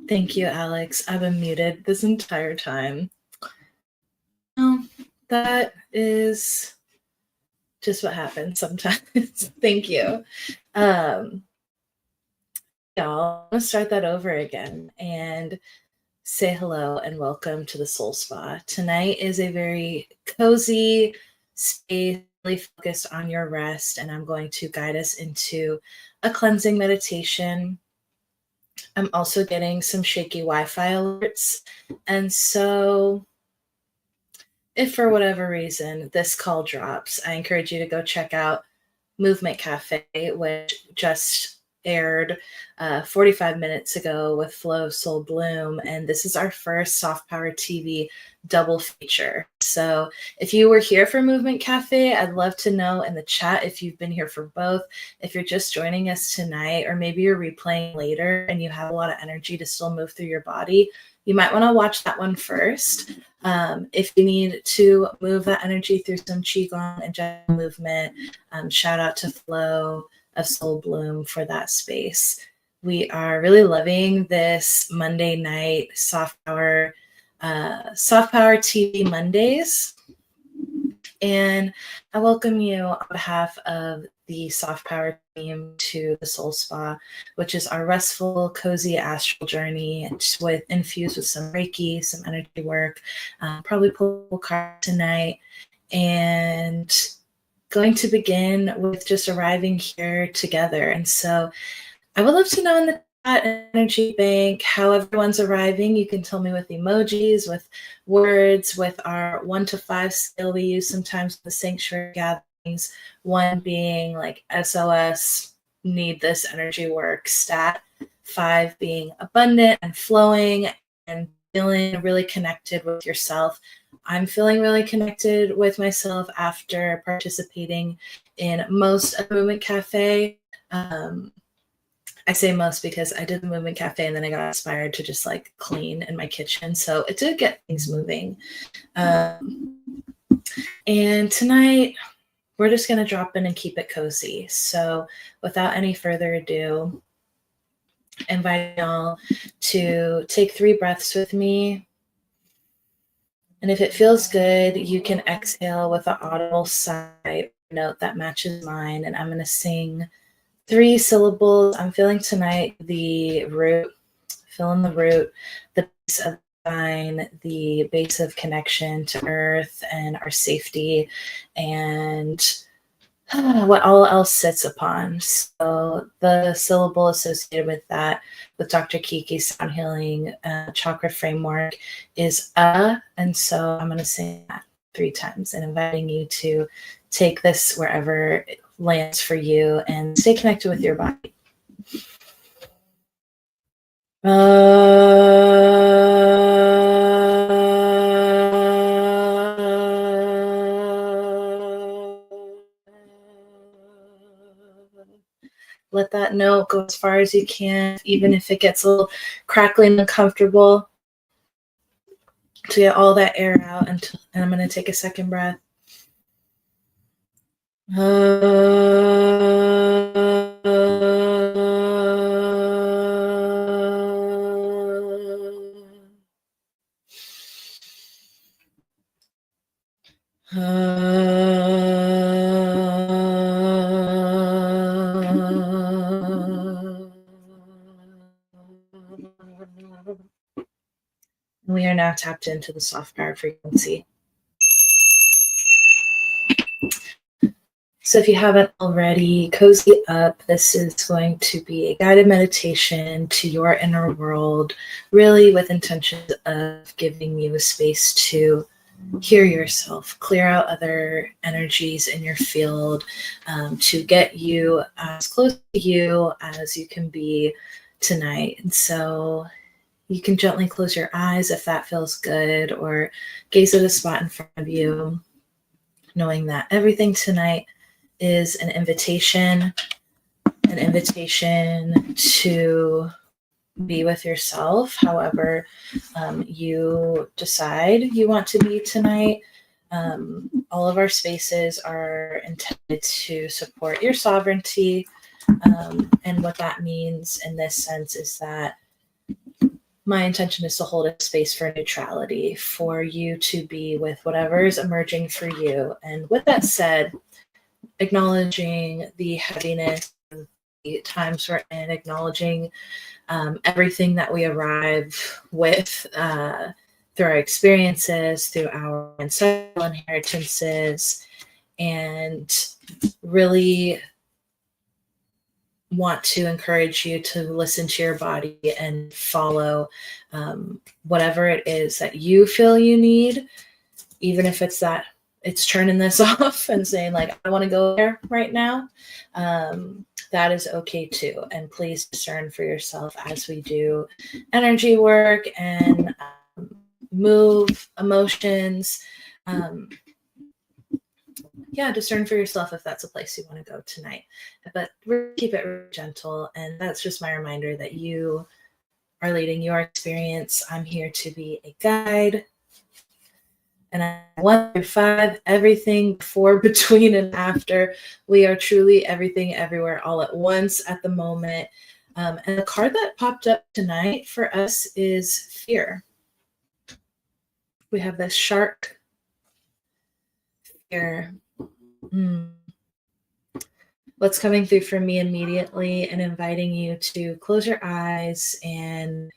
Thank you, Alex. I've been muted this entire time. That is just what happens sometimes. Thank you. Y'all, I'm going to start that over again and say hello and welcome to the Soul Spa. Tonight is a very cozy space, really focused on your rest, and I'm going to guide us into a cleansing meditation. I'm also getting some shaky Wi-Fi alerts, and so if for whatever reason this call drops, I encourage you to go check out Movement Cafe, which just aired 45 minutes ago with Flo Soul Bloom. And this is our first Soft Power TV double feature. So if you were here for Movement Cafe, I'd love to know in the chat if you've been here for both. If you're just joining us tonight, or maybe you're replaying later and you have a lot of energy to still move through your body, you might want to watch that one first. If you need to move that energy through some Qigong and gentle movement, shout out to Flo of Soul Bloom for that space. We are really loving this Monday night soft power TV Mondays. And I welcome you on behalf of the Soft Power team to the Soul Spa, which is our restful, cozy astral journey infused with some Reiki, some energy work, probably pull a card tonight, and going to begin with just arriving here together. And so I would love to know in the chat energy bank how everyone's arriving. You can tell me with emojis, with words, with our 1 to 5 scale we use sometimes for the sanctuary gatherings, 1 being like SOS, need this energy work, stat, 5 being abundant and flowing and feeling really connected with yourself. I'm feeling really connected with myself after participating in most of Movement Cafe. I say most because I did the Movement Cafe and then I got inspired to just like clean in my kitchen. So it did get things moving. And tonight we're just going to drop in and keep it cozy. So without any further ado, invite y'all to take 3 breaths with me. And if it feels good, you can exhale with an audible sigh note that matches mine. And I'm going to sing 3 syllables. I'm feeling tonight the root, fill in the root, the base of divine, the base of connection to earth and our safety, and what all else sits upon. So the syllable associated with that, with Dr. Kiki's sound healing chakra framework, is and so I'm going to sing that 3 times and inviting you to take this wherever it lands for you and stay connected with your body. Let that note go as far as you can, even if it gets a little crackly and uncomfortable, to get all that air out. And I'm going to take a second breath. We are now tapped into the soft power frequency. So if you haven't already, cozy up. This is going to be a guided meditation to your inner world, really with intentions of giving you a space to hear yourself, clear out other energies in your field, to get you as close to you as you can be tonight. And so you can gently close your eyes if that feels good, or gaze at a spot in front of you, knowing that everything tonight is an invitation to be with yourself, however you decide you want to be tonight. All of our spaces are intended to support your sovereignty, and what that means in this sense is that my intention is to hold a space for neutrality, for you to be with whatever is emerging for you. And with that said, acknowledging the heaviness of the times we're in, acknowledging everything that we arrive with through our experiences, through our ancestral inheritances, and really want to encourage you to listen to your body and follow whatever it is that you feel you need, even if it's that it's turning this off and saying like, I want to go there right now. That is okay too. And please discern for yourself as we do energy work and move emotions. Discern for yourself if that's a place you want to go tonight. But really keep it really gentle. And that's just my reminder that you are leading your experience. I'm here to be a guide. And I 1 through 5, everything before, between, and after. We are truly everything, everywhere, all at once at the moment. And the card that popped up tonight for us is fear. We have this shark. Fear. What's coming through for me immediately, and inviting you to close your eyes and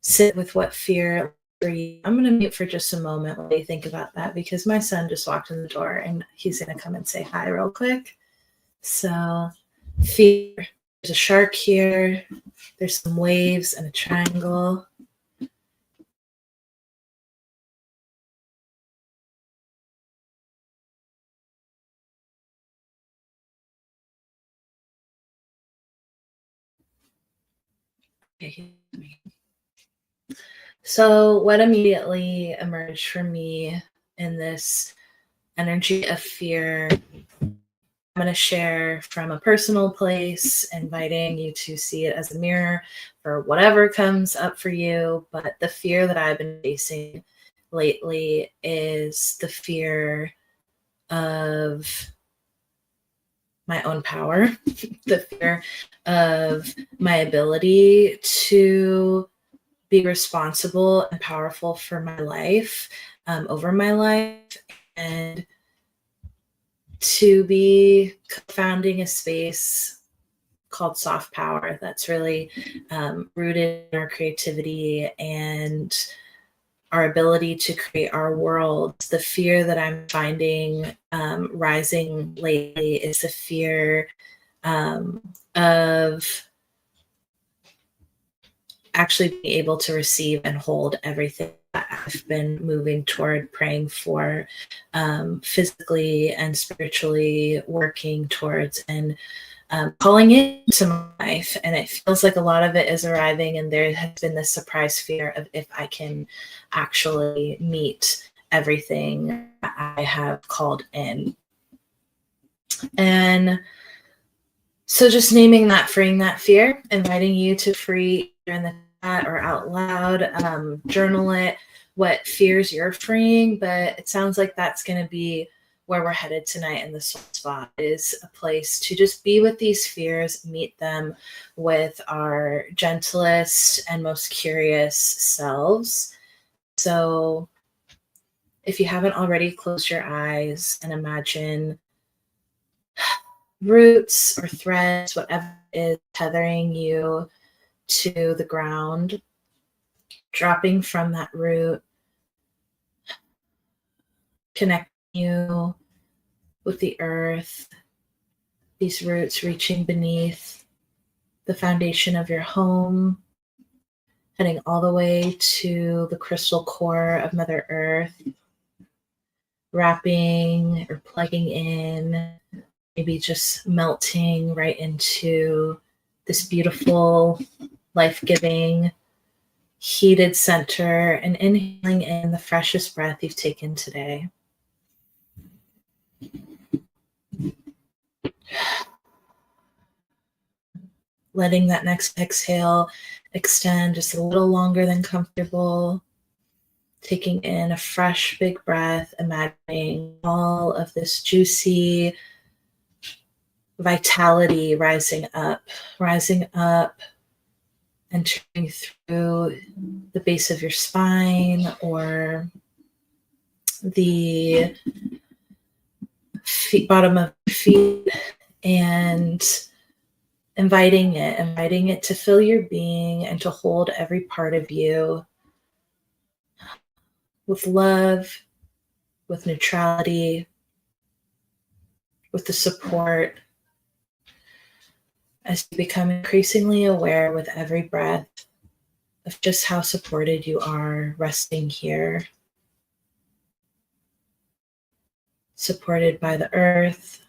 sit with what fear. I'm going to mute for just a moment while you think about that, because my son just walked in the door and he's going to come and say hi real quick. So fear, there's a shark here. There's some waves and a triangle. Okay. So what immediately emerged for me in this energy of fear, I'm going to share from a personal place, inviting you to see it as a mirror for whatever comes up for you. But the fear that I've been facing lately is the fear of my own power, the fear of my ability to be responsible and powerful for my life, over my life, and to be founding a space called soft power that's really rooted in our creativity and our ability to create our world. The fear that I'm finding rising lately is the fear of actually being able to receive and hold everything that I've been moving toward, praying for, physically and spiritually working towards, and calling into my life. And it feels like a lot of it is arriving, and there has been this surprise fear of if I can actually meet everything I have called in. And so just naming that, freeing that fear, inviting you to free in the chat or out loud, journal it, what fears you're freeing. But it sounds like that's going to be where we're headed tonight in the soul spot, is a place to just be with these fears, meet them with our gentlest and most curious selves. So if you haven't already, close your eyes and imagine roots or threads, whatever is tethering you to the ground, dropping from that root, connecting you with the earth, these roots reaching beneath the foundation of your home, heading all the way to the crystal core of Mother Earth, wrapping or plugging in, maybe just melting right into this beautiful, life-giving, heated center, and inhaling in the freshest breath you've taken today. Letting that next exhale extend just a little longer than comfortable. Taking in a fresh, big breath, imagining all of this juicy vitality rising up entering through the base of your spine or the bottom of your feet, and inviting it to fill your being and to hold every part of you with love, with neutrality, with the support, as you become increasingly aware with every breath of just how supported you are resting here, supported by the earth,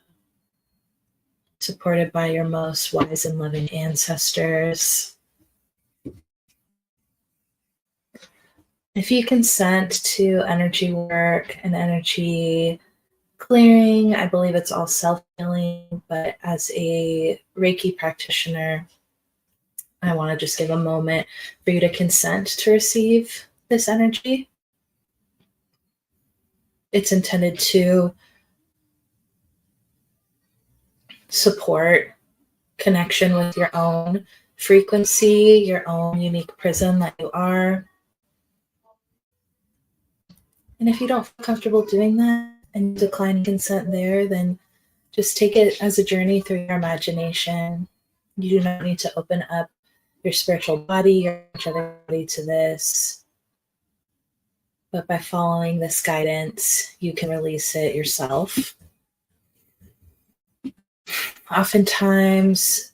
supported by your most wise and loving ancestors. If you consent to energy work and energy clearing, I believe it's all self-healing, but as a Reiki practitioner, I want to just give a moment for you to consent to receive this energy. It's intended to support connection with your own frequency, your own unique prism that you are. And if you don't feel comfortable doing that and decline consent there, then just take it as a journey through your imagination. You do not need to open up your spiritual body, your energetic body to this. But by following this guidance, you can release it yourself. Oftentimes,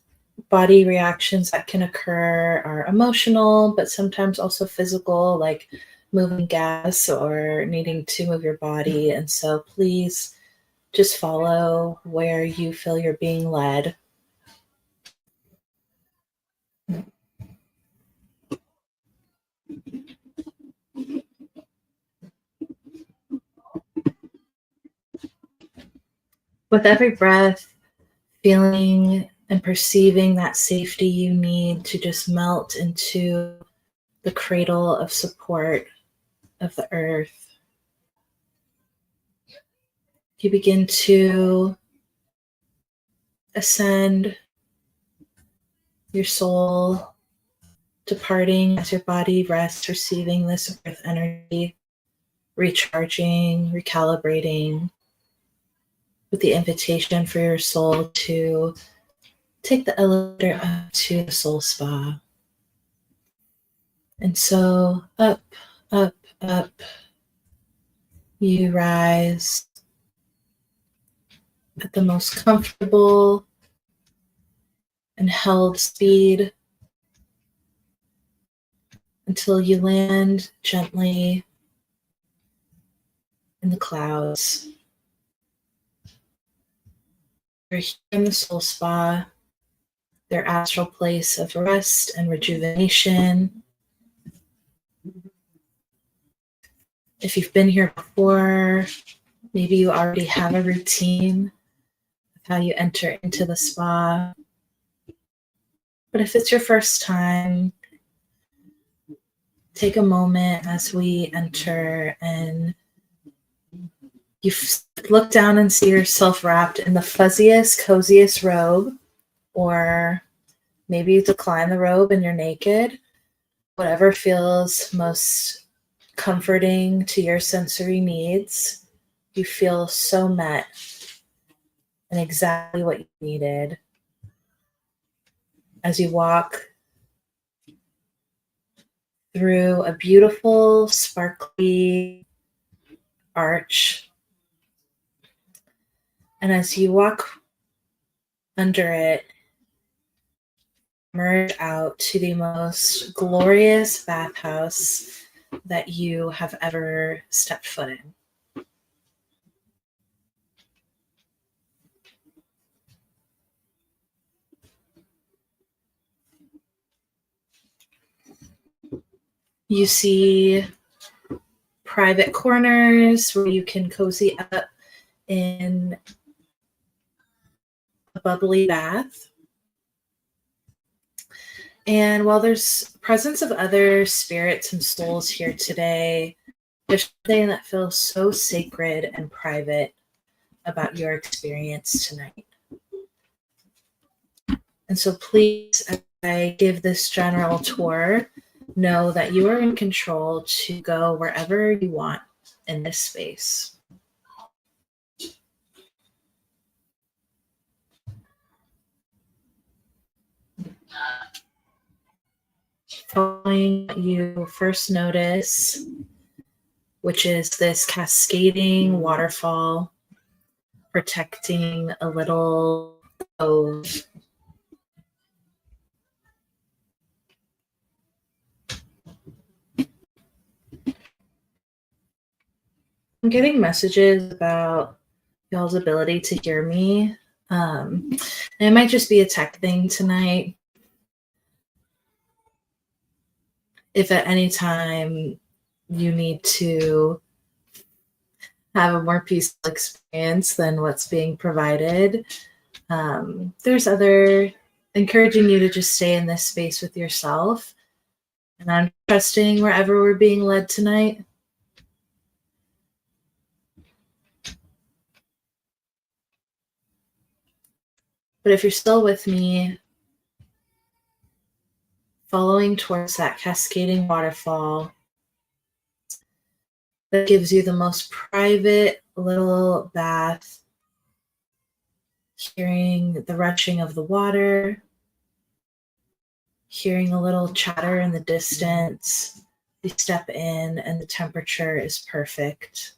body reactions that can occur are emotional, but sometimes also physical, like moving gas or needing to move your body. And so please just follow where you feel you're being led. With every breath, feeling and perceiving that safety you need to just melt into the cradle of support of the earth. You begin to ascend your soul, departing as your body rests, receiving this earth energy, recharging, recalibrating, with the invitation for your soul to take the elevator up to the soul spa. And so up, up, up, you rise at the most comfortable and held speed until you land gently in the clouds. You're here in the soul spa, their astral place of rest and rejuvenation. If you've been here before, maybe you already have a routine of how you enter into the spa. But if it's your first time, take a moment as we enter and you look down and see yourself wrapped in the fuzziest, coziest robe, or maybe you decline the robe and you're naked. Whatever feels most comforting to your sensory needs. You feel so met and exactly what you needed as you walk through a beautiful, sparkly arch. And as you walk under it, emerge out to the most glorious bathhouse that you have ever stepped foot in. You see private corners where you can cozy up in a bubbly bath. And while there's presence of other spirits and souls here today, there's something that feels so sacred and private about your experience tonight. And so please, as I give this general tour, know that you are in control to go wherever you want in this space. Following you first notice, which is this cascading waterfall protecting a little cove. I'm getting messages about y'all's ability to hear me. It might just be a tech thing tonight. If at any time you need to have a more peaceful experience than what's being provided, there's other encouraging you to just stay in this space with yourself. And I'm trusting wherever we're being led tonight. But if you're still with me, following towards that cascading waterfall that gives you the most private little bath, hearing the rushing of the water, hearing a little chatter in the distance. You step in and the temperature is perfect.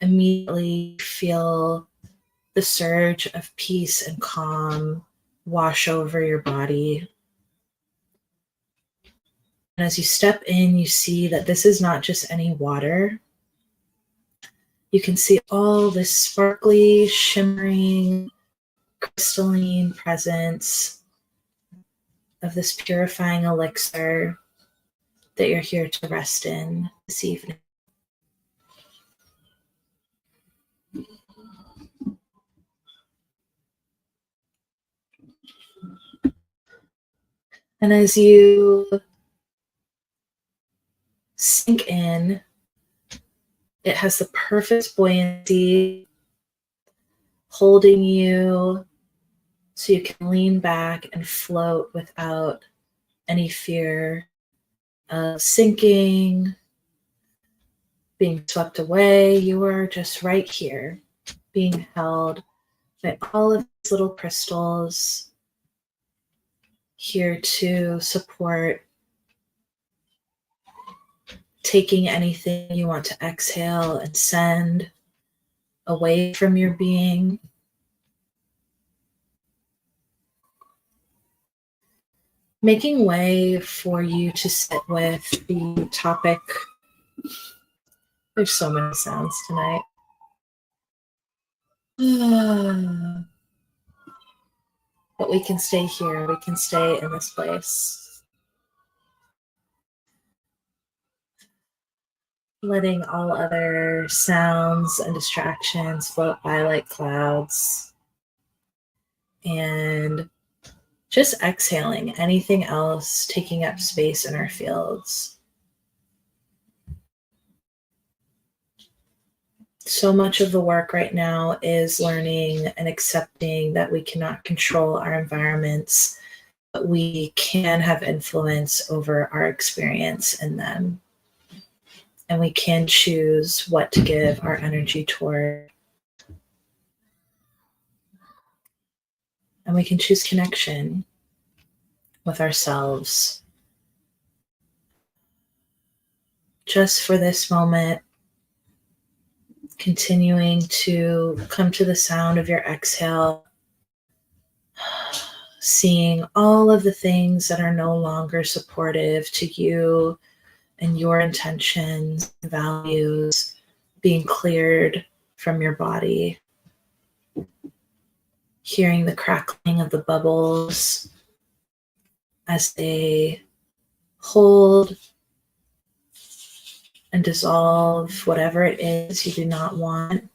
Immediately feel the surge of peace and calm wash over your body. And as you step in, you see that this is not just any water. You can see all this sparkly, shimmering, crystalline presence of this purifying elixir that you're here to rest in this evening. And as you sink in, it has the perfect buoyancy, holding you so you can lean back and float without any fear of sinking, being swept away. You are just right here, being held by all of these little crystals, here to support taking anything you want to exhale and send away from your being. Making way for you to sit with the topic. There's so many sounds tonight. But we can stay here. We can stay in this place. Letting all other sounds and distractions float by like clouds. And just exhaling anything else taking up space in our fields. So much of the work right now is learning and accepting that we cannot control our environments, but we can have influence over our experience in them. And we can choose what to give our energy toward. And we can choose connection with ourselves. Just for this moment, continuing to come to the sound of your exhale, seeing all of the things that are no longer supportive to you and your intentions and values being cleared from your body. Hearing the crackling of the bubbles as they hold and dissolve whatever it is you do not want.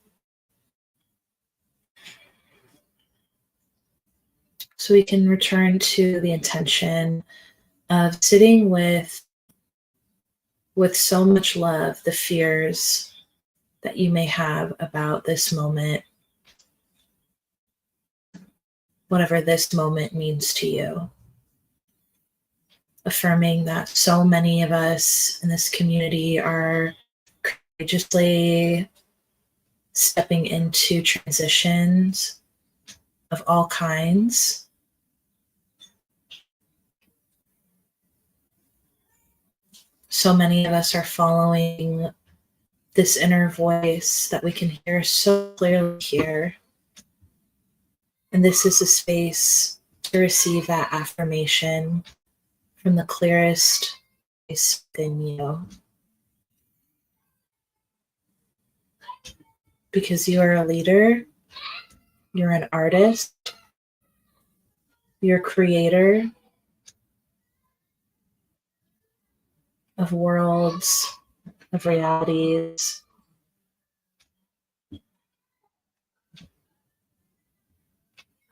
So we can return to the intention of sitting with so much love, the fears that you may have about this moment, whatever this moment means to you. affirming that so many of us in this community are courageously stepping into transitions of all kinds. So many of us are following this inner voice that we can hear so clearly here. And this is a space to receive that affirmation from the clearest voice within you. Because you are a leader, you're an artist, you're a creator of worlds, of realities.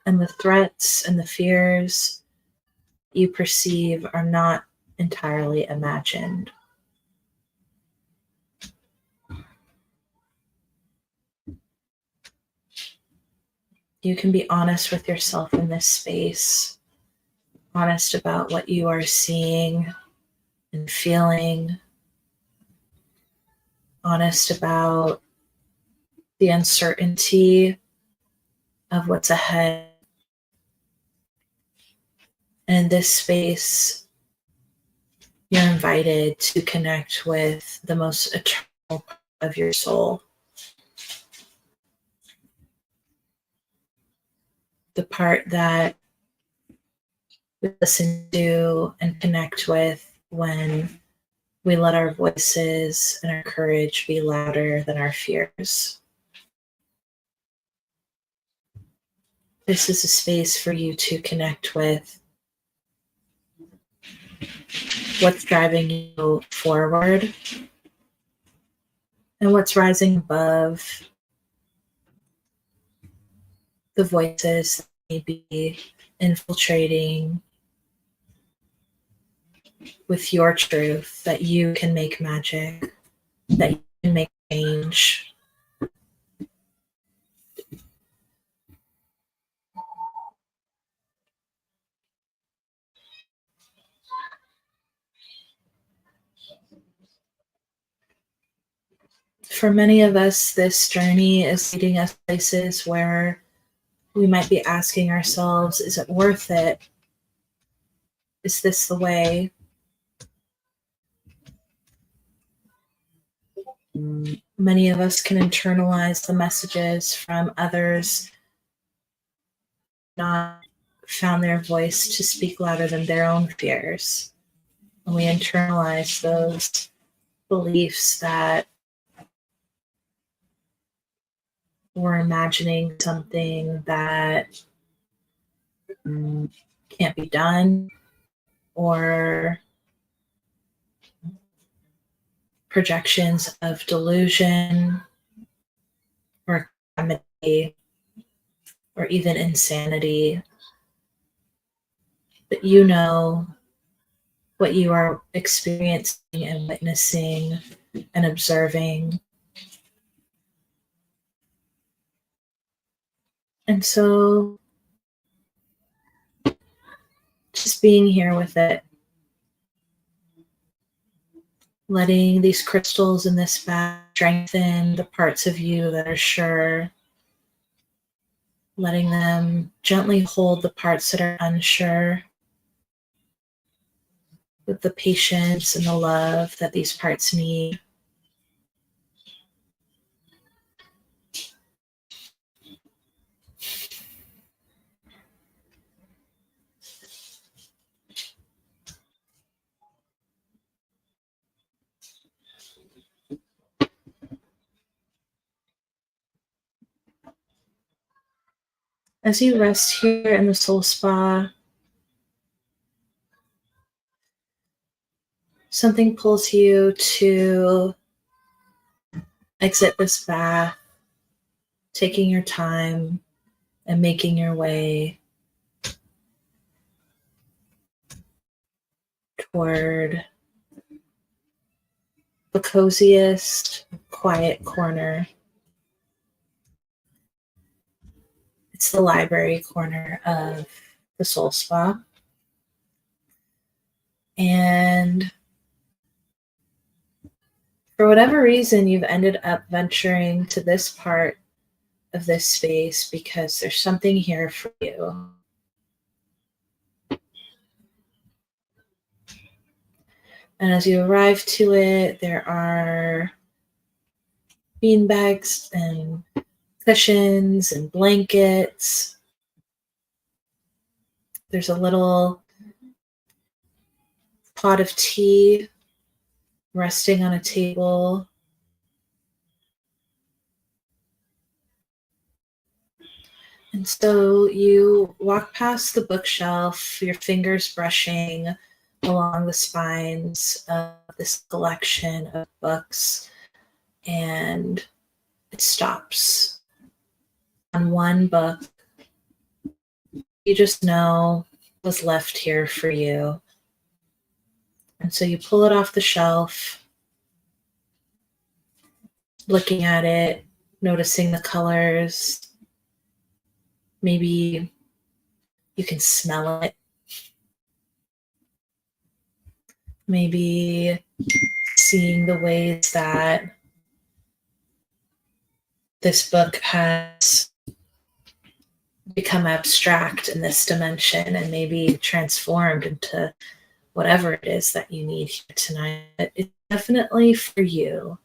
And the threats and the fears you perceive are not entirely imagined. You can be honest with yourself in this space, honest about what you are seeing and feeling, honest about the uncertainty of what's ahead. And in this space, you're invited to connect with the most eternal part of your soul, the part that we listen to and connect with when we let our voices and our courage be louder than our fears. This is a space for you to connect with what's driving you forward and what's rising above the voices that may be infiltrating with your truth, that you can make magic, that you can make change. For many of us, this journey is leading us places where we might be asking ourselves, is it worth it? Is this the way? Many of us can internalize the messages from others, not found their voice to speak louder than their own fears. And we internalize those beliefs that we're imagining something that can't be done, or projections of delusion or calamity or even insanity. But you know what you are experiencing and witnessing and observing. And so just being here with it, letting these crystals in this bag strengthen the parts of you that are sure, letting them gently hold the parts that are unsure with the patience and the love that these parts need. As you rest here in the soul spa, something pulls you to exit this bath, taking your time and making your way toward the coziest, quiet corner. It's the library corner of the soul spa. And for whatever reason, you've ended up venturing to this part of this space because there's something here for you. And as you arrive to it, there are beanbags and cushions and blankets. There's a little pot of tea resting on a table. And so you walk past the bookshelf, your fingers brushing along the spines of this collection of books, and it stops on one book you just know was left here for you. And so you pull it off the shelf, looking at it, noticing the colors. Maybe you can smell it. Maybe seeing the ways that this book has become abstract in this dimension and maybe transformed into whatever it is that you need here tonight. It's definitely for you.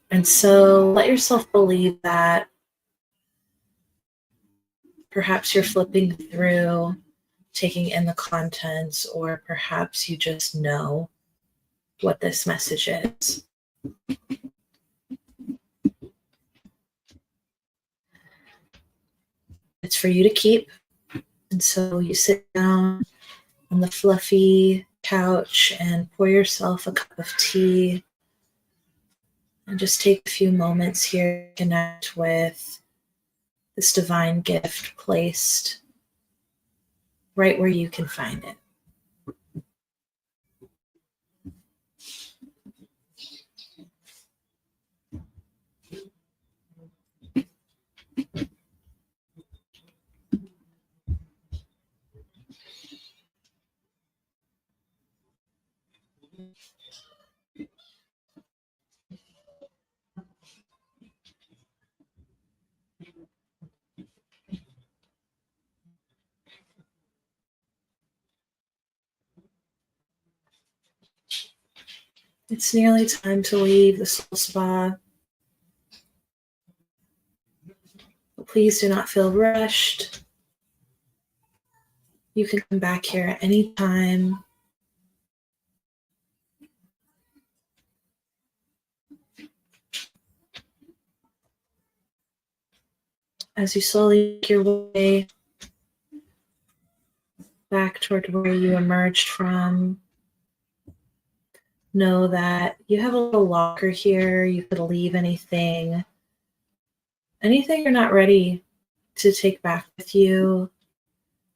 And so let yourself believe that perhaps you're flipping through, taking in the contents, or perhaps you just know what this message is. It's for you to keep. And so you sit down on the fluffy couch and pour yourself a cup of tea and just take a few moments here to connect with this divine gift placed right where you can find it. It's nearly time to leave the soul spa. But please do not feel rushed. You can come back here at any time. As you slowly make your way back toward where you emerged from, know that you have a little locker here. You could leave anything you're not ready to take back with you,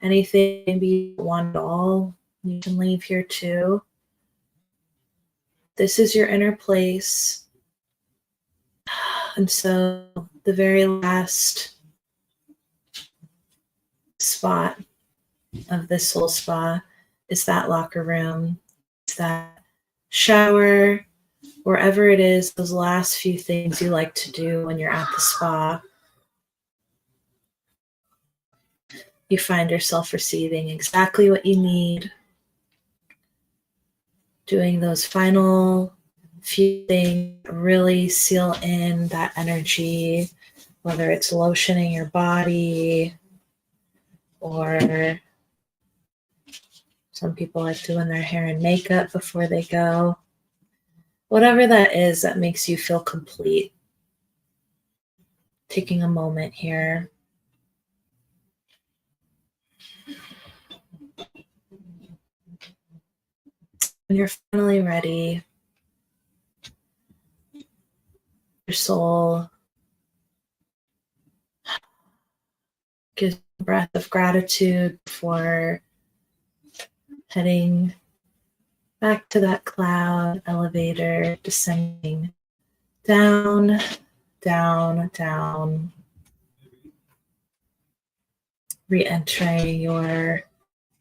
anything maybe you want at all, you can leave here too. This is your inner place. And so the very last spot of this soul spa is that locker room, it's that shower, wherever it is, those last few things you like to do when you're at the spa. You find yourself receiving exactly what you need, doing those final few things, really seal in that energy, whether it's lotioning your body or some people like doing their hair and makeup before they go. Whatever that is that makes you feel complete. Taking a moment here. When you're finally ready, your soul gives a breath of gratitude before heading back to that cloud elevator, descending down, down, down, re-entering your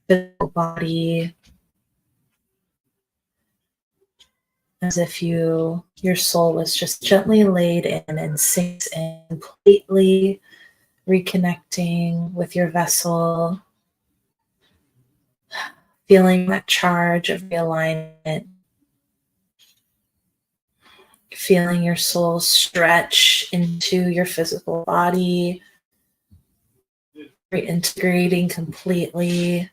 physical body, as if your soul was just gently laid in and sinks in completely, reconnecting with your vessel, feeling that charge of realignment, feeling your soul stretch into your physical body, reintegrating completely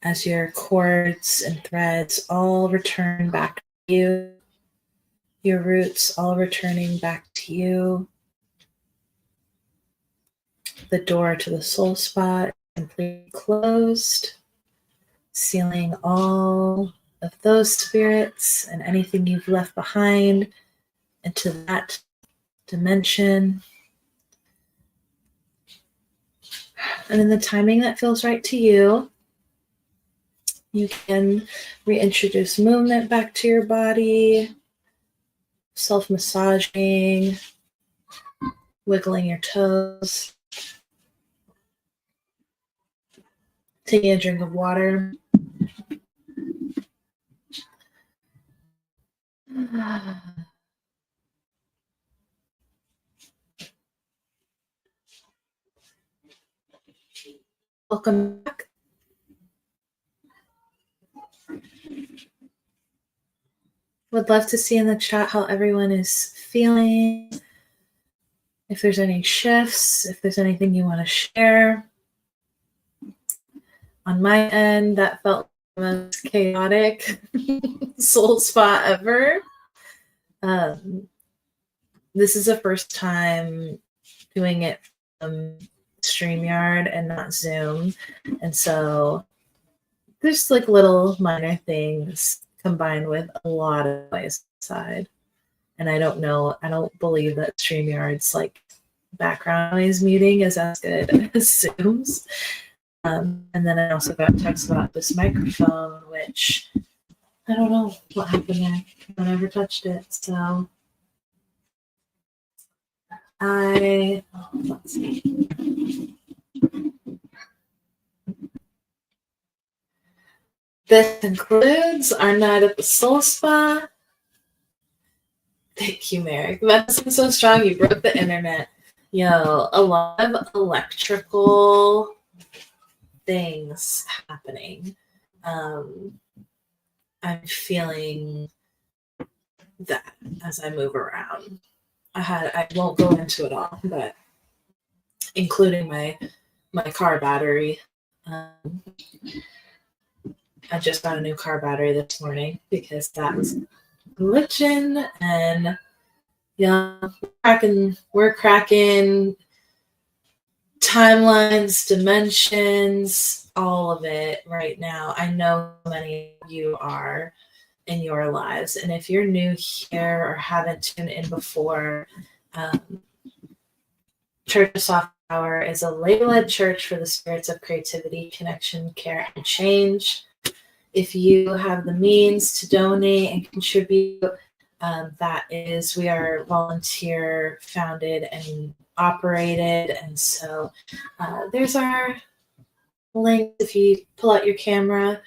as your cords and threads all return back to you, your roots all returning back to you. The door to the soul spot completely closed, sealing all of those spirits and anything you've left behind into that dimension. And in the timing that feels right to you, you can reintroduce movement back to your body, self-massaging, wiggling your toes, taking a drink of water. Welcome back. Would love to see in the chat how everyone is feeling, if there's any shifts, if there's anything you want to share. On my end, that felt the most chaotic soul spot ever. This is the first time doing it from StreamYard and not Zoom. And so there's like little minor things combined with a lot of noise inside. And I don't believe that StreamYard's like background noise muting is as good as Zoom's. And then I also got text about this microphone, which I don't know what happened there. I never touched it. So let's see. This concludes our night at the Soul Spa. Thank you, Merrick. That's so strong. You broke the internet. Yo, a lot of electrical things happening. I'm feeling that as I move around. I won't go into it all, but including my car battery. I just got a new car battery this morning because that was glitching, and yeah, we're cracking timelines, dimensions, all of it right now. I know many of you are in your lives, and if you're new here or haven't tuned in before, Church of Soft Power is a lay-led church for the spirits of creativity, connection, care, and change. If you have the means to donate and contribute, we are volunteer founded and operated. And so there's our link. If you pull out your camera,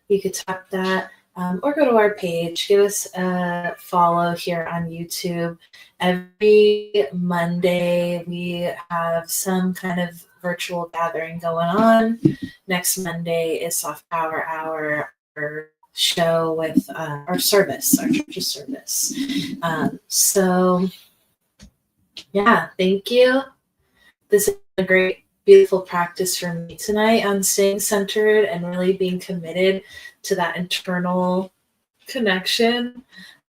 you could tap that or go to our page. Give us a follow here on YouTube. Every Monday, we have some kind of virtual gathering going on. Next Monday is Soft Power Hour, our show with our service, our church's service. So, yeah, thank you. This is a great, beautiful practice for me tonight on staying centered and really being committed to that internal connection,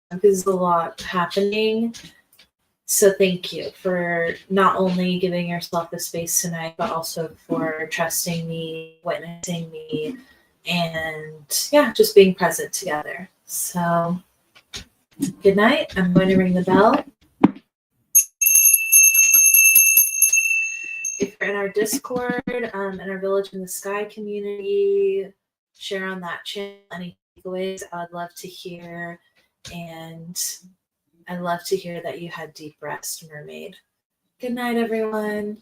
because there's a lot happening. So thank you for not only giving yourself the space tonight, but also for trusting me, witnessing me, and yeah, just being present together. So good night. I'm going to ring the bell. If you're in our Discord, in our Village in the Sky community, share on that channel any takeaways I would love to hear. And I'd love to hear that you had deep rest, mermaid. Good night, everyone.